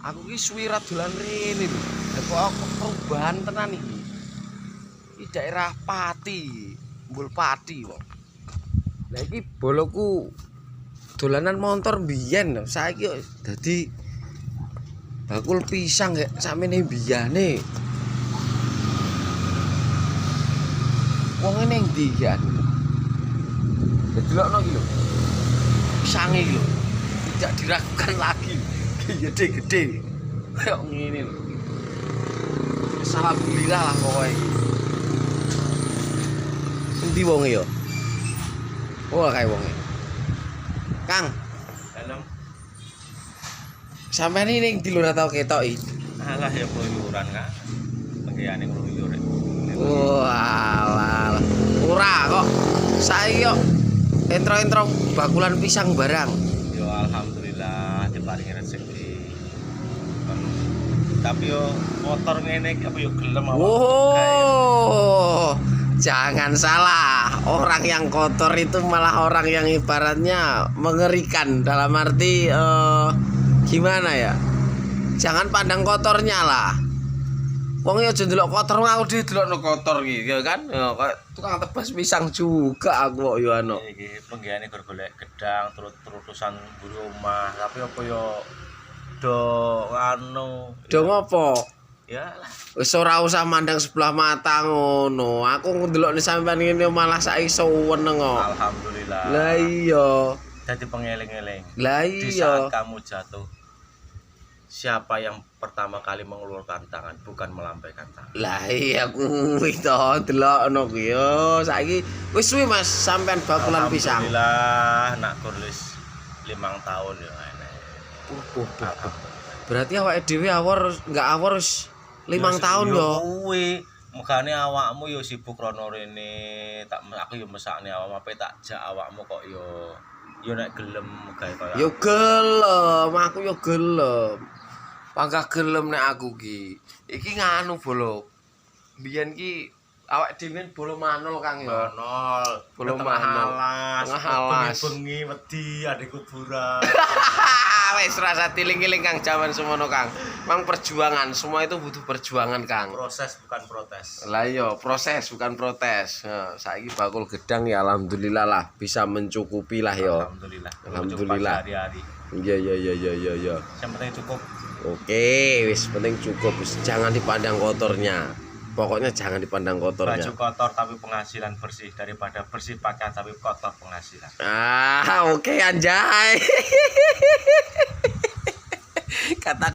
Aku ki suwi ra dolan rene lho. Lah kok perubahan tenan iki. Iki daerah Pati, Mbul Pati kok. Lah iki boloku dolanan motor mbiyen lho. Saiki kok dadi bakul pisang kayak sakmene mbiyane. Wong ning ndi ya? Delokno iki lho. Pisange iki lho. Tidak diragukan lagi. Gede-gede. Kayak ngene lho. Alhamdulillah lah pokoknya iki. Endi wonge ya? Wah kae wonge. Kang, Dalam sampean ini ning di lho ora tau ketoki. alah ya keluyuran kan. Penggayane keluyur. Walah. Ora kok. Saiki kok entro-entro bakulan pisang barang. Yo alhamdulillah diparingi rezeki. Tapi yo motor ngene iki apa yo gelem awak. Oh, jangan salah. Orang yang kotor itu malah orang yang ibaratnya mengerikan dalam arti gimana ya? Jangan pandang kotornya lah. Wong yo aja ndelok kotor aku dhewe delokno kotor iki ya kan. Ya kayak tukang tebas pisang juga aku kok yo ano. Iki penggayane golek gedang terus-terusan mburi omah. Tapi apa yo do anu Do ngopo? ya lah. Wis ora usah mandang sebelah mata ngono. Aku ndelokne sampean ngene malah sak iso weneng kok. Alhamdulillah. Lah iya. Jadi pengeling-eling. Lah Di iya. saat kamu jatuh, siapa yang pertama kali mengulurkan tangan, bukan melambaikan tangan. Lah iya kuwi to delokno kuwi yo. Saiki wis suwi Mas sampean bakulan pisang. Alhamdulillah nak kurlis 5 tahun ya enek. Berarti awake dhewe enggak awor wis 5 tahun yo. Kuwi megane awakmu yo sibuk rono rene, aku yo mesakne awakmu ape tak jak awakmu kok yo nek gelem gawe kaya. Yo gelem, aku yo gelem. Panggah gelem nek aku ki. Iki nganu bolo. Biyen ki awake dhewe bolo manul Kang yo. Nol, Belum tengah manul. alas, Tengah alas. bengi wedi ada kuburan. Wis rasa tiling-iling Kang jaman semono Kang. Mang perjuangan, semua itu butuh perjuangan Kang. Proses bukan protes. Lah iya, proses bukan protes. Nah, saiki bakul gedang ya alhamdulillah lah bisa mencukupi lah yo. Alhamdulillah. Alhamdulillah. Cukup hari-hari. Iya. Yang penting cukup. Oke, wis penting cukup. Wis jangan dipandang kotornya. Pokoknya jangan dipandang kotornya. Baju kotor tapi penghasilan bersih daripada bersih pakaian tapi kotor penghasilan. Ah, oke anjay. Kata